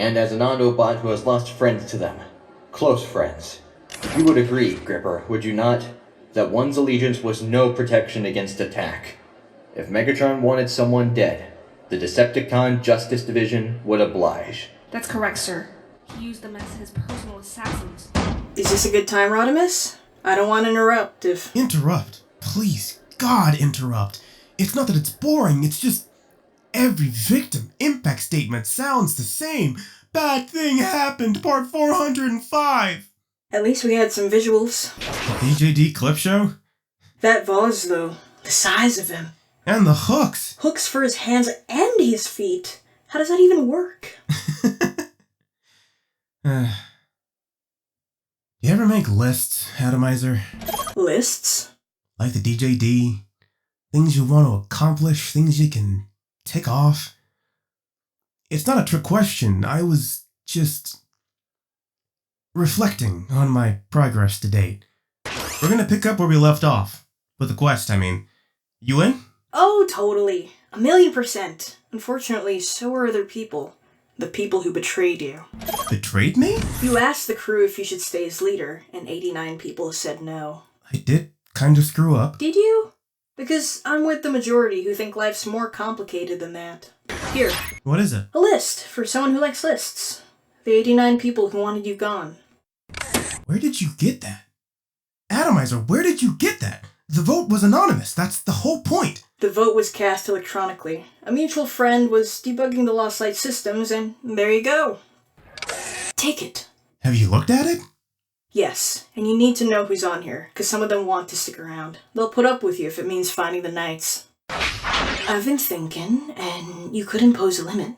and as an Autobot who has lost friends to them. Close friends. You would agree, Gripper, would you not, that one's allegiance was no protection against attack? If Megatron wanted someone dead, the Decepticon Justice Division would oblige. That's correct, sir. He used them as his personal assassins. Is this a good time, Rodimus? I don't want to interrupt if... Interrupt? Please, God, interrupt. It's not that it's boring, it's just... Every victim impact statement sounds the same. Bad thing happened, part 405. At least we had some visuals. The DJD clip show? That vase, though. The size of him. And the hooks. Hooks for his hands and his feet. How does that even work? You ever make lists, Atomizer? Lists? Like the DJD? Things you want to accomplish, things you can tick off? It's not a trick question, I was just reflecting on my progress to date. We're gonna pick up where we left off. With the quest, I mean. You in? Oh, totally. 1,000,000%. Unfortunately, so are other people. The people who betrayed you. Betrayed me? You asked the crew if you should stay as leader, and 89 people said no. I did kinda screw up. Did you? Because I'm with the majority who think life's more complicated than that. Here. What is it? A list for someone who likes lists. The 89 people who wanted you gone. Where did you get that? Atomizer, where did you get that? The vote was anonymous, that's the whole point. The vote was cast electronically. A mutual friend was debugging the Lost Light systems, and there you go. Take it. Have you looked at it? Yes, and you need to know who's on here, because some of them want to stick around. They'll put up with you if it means finding the Knights. I've been thinking, and you could impose a limit.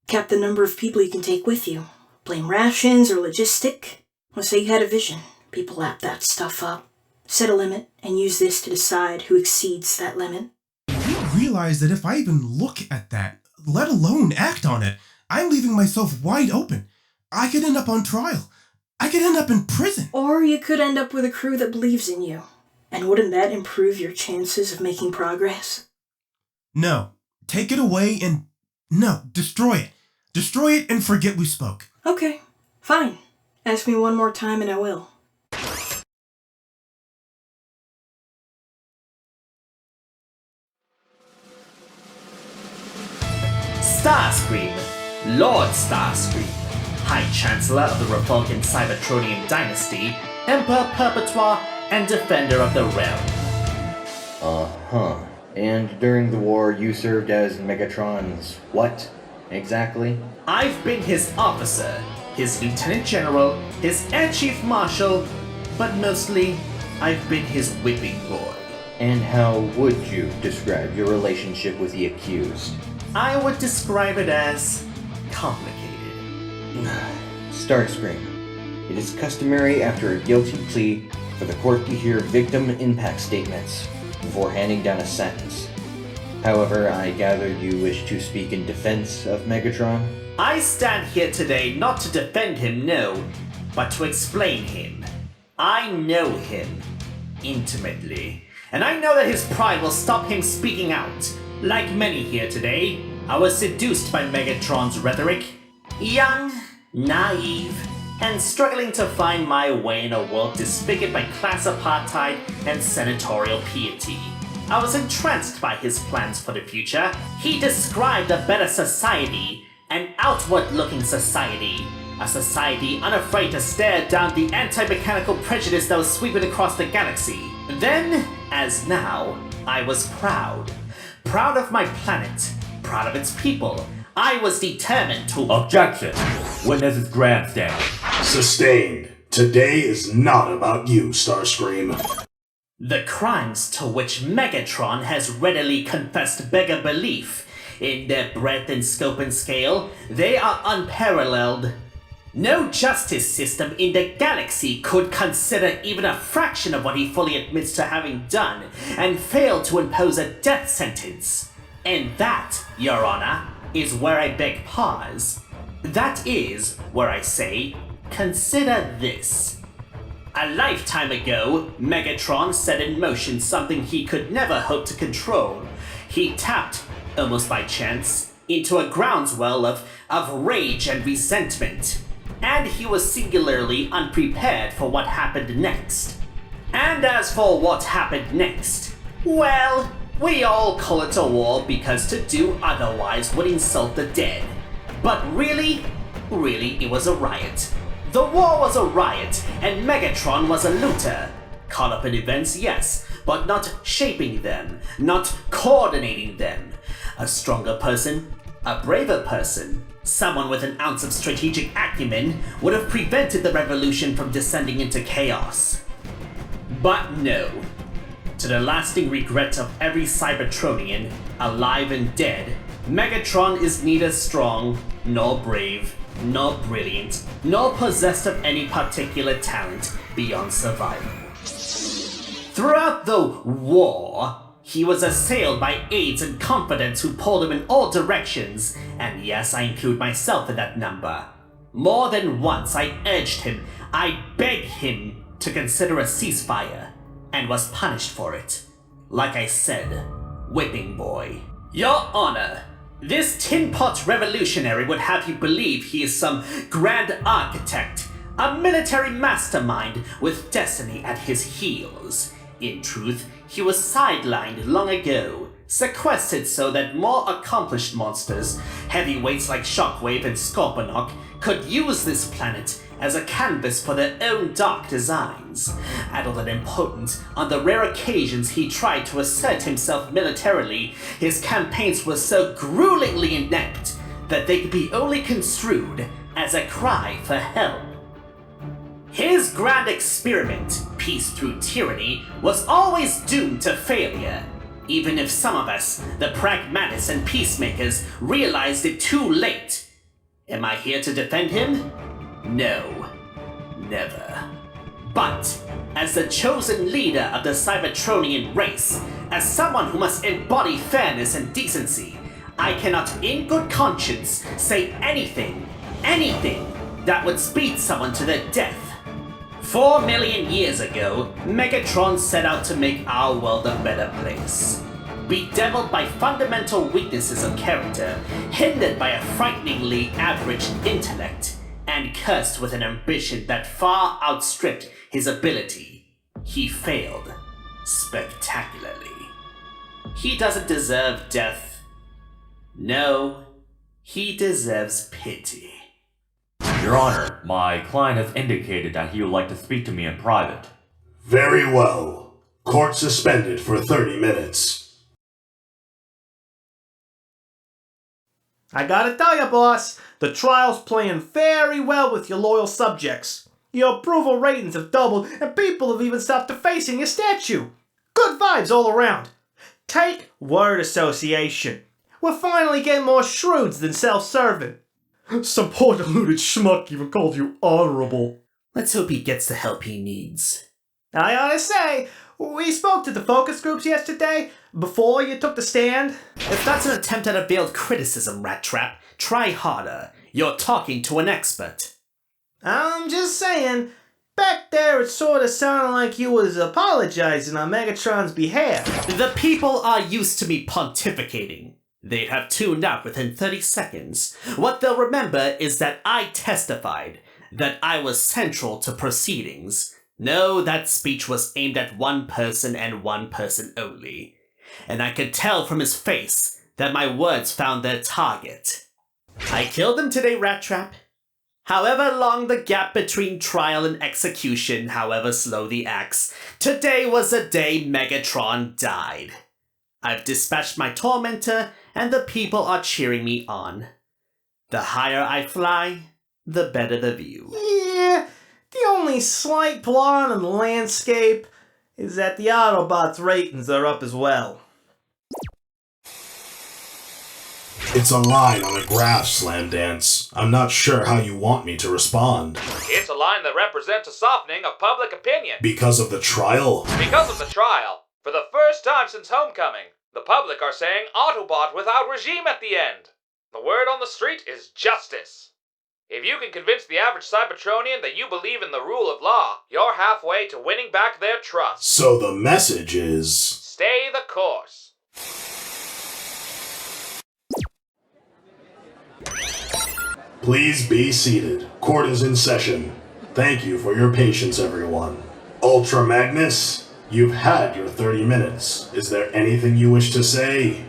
Cap the number of people you can take with you. Blame rations or logistic. Let's say you had a vision. People lap that stuff up. Set a limit, and use this to decide who exceeds that limit. You realize that if I even look at that, let alone act on it, I'm leaving myself wide open. I could end up on trial. I could end up in prison. Or you could end up with a crew that believes in you. And wouldn't that improve your chances of making progress? No. Take it away and... No, destroy it. Destroy it and forget we spoke. Okay, fine. Ask me one more time and I will. Starscream, Lord Starscream, High Chancellor of the Republican Cybertronian Dynasty, Emperor Perpetuar, and Defender of the Realm. Uh-huh. And during the war, you served as Megatron's what, exactly? I've been his officer, his Lieutenant General, his Air Chief Marshal, but mostly, I've been his whipping boy. And how would you describe your relationship with the accused? I would describe it as complicated. Starscream, it is customary after a guilty plea for the court to hear victim impact statements before handing down a sentence. However, I gather you wish to speak in defense of Megatron? I stand here today not to defend him, no, but to explain him. I know him intimately, and I know that his pride will stop him speaking out. Like many here today, I was seduced by Megatron's rhetoric. Young, naive, and struggling to find my way in a world disfigured by class apartheid and senatorial piety. I was entranced by his plans for the future. He described a better society, an outward-looking society, a society unafraid to stare down the anti-mechanical prejudice that was sweeping across the galaxy. Then, as now, I was proud. Proud of my planet, proud of its people. I was determined to— Objection! Witness is grandstanding. Sustained. Today is not about you, Starscream. The crimes to which Megatron has readily confessed beggar belief. In their breadth and scope and scale, they are unparalleled. No justice system in the galaxy could consider even a fraction of what he fully admits to having done, and fail to impose a death sentence. And that, Your Honor, is where I beg pause. That is where I say, consider this. A lifetime ago, Megatron set in motion something he could never hope to control. He tapped, almost by chance, into a groundswell of of rage and resentment, and he was singularly unprepared for what happened next. And as for what happened next, well, we all call it a war because to do otherwise would insult the dead. But really, it was a riot. The war was a riot, and Megatron was a looter. Caught up in events, yes, but not shaping them, not coordinating them. A stronger person, a braver person, someone with an ounce of strategic acumen would have prevented the revolution from descending into chaos. But no. To the lasting regret of every Cybertronian, alive and dead, Megatron is neither strong, nor brave, nor brilliant, nor possessed of any particular talent beyond survival. Throughout the war, he was assailed by aides and confidants who pulled him in all directions, and yes, I include myself in that number. More than once I urged him, I begged him to consider a ceasefire, and was punished for it. Like I said, whipping boy. Your Honor, this tin pot revolutionary would have you believe he is some grand architect, a military mastermind with destiny at his heels. In truth, he was sidelined long ago, sequestered so that more accomplished monsters, heavyweights like Shockwave and Scorponok, could use this planet as a canvas for their own dark designs. Addled and impotent, on the rare occasions he tried to assert himself militarily, his campaigns were so gruelingly inept that they could be only construed as a cry for help. His grand experiment, peace through tyranny, was always doomed to failure, even if some of us, the pragmatists and peacemakers, realized it too late. Am I here to defend him? No, never. But, as the chosen leader of the Cybertronian race, as someone who must embody fairness and decency, I cannot in good conscience say anything that would speed someone to their death. 4 million years ago, Megatron set out to make our world a better place. Bedeviled by fundamental weaknesses of character, hindered by a frighteningly average intellect, and cursed with an ambition that far outstripped his ability, he failed spectacularly. He doesn't deserve death. No, he deserves pity. Your Honor, my client has indicated that he would like to speak to me in private. Very well. Court suspended for 30 minutes. I gotta tell ya, boss, the trial's playing very well with your loyal subjects. Your approval ratings have doubled, and people have even stopped defacing your statue. Good vibes all around. Take word association. We're finally getting more shrewds than self-serving. Some poor deluded schmuck even called you honorable. Let's hope he gets the help he needs. I ought to say, we spoke to the focus groups yesterday, before you took the stand. If that's an attempt at a veiled criticism, Rattrap, try harder. You're talking to an expert. I'm just saying, back there it sorta sounded like you was apologizing on Megatron's behalf. The people are used to me pontificating. They'd have tuned out within 30 seconds. What they'll remember is that I testified, that I was central to proceedings. No, that speech was aimed at one person and one person only. And I could tell from his face that my words found their target. I killed him today, Rattrap. However long the gap between trial and execution, however slow the axe, today was the day Megatron died. I've dispatched my tormentor, and the people are cheering me on. The higher I fly, the better the view. Yeah, the only slight flaw in the landscape is that the Autobots' ratings are up as well. It's a line on a graph, Slam Dance. I'm not sure how you want me to respond. It's a line that represents a softening of public opinion. Because of the trial? Because of the trial. For the first time since Homecoming, the public are saying Autobot without regime at the end. The word on the street is justice. If you can convince the average Cybertronian that you believe in the rule of law, you're halfway to winning back their trust. So the message is... Stay the course. Please be seated. Court is in session. Thank you for your patience, everyone. Ultra Magnus, you've had your 30 minutes. Is there anything you wish to say?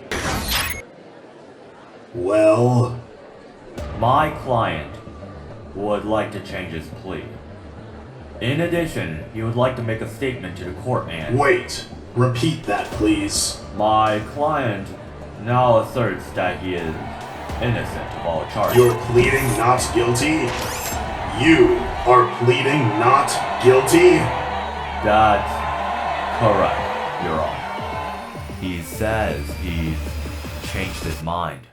Well... My client would like to change his plea. In addition, he would like to make a statement to the court and... Wait. Repeat that, please. My client now asserts that he is innocent of all charges. You're pleading not guilty? You are pleading not guilty? That's correct, Your Honor. He says he's changed his mind.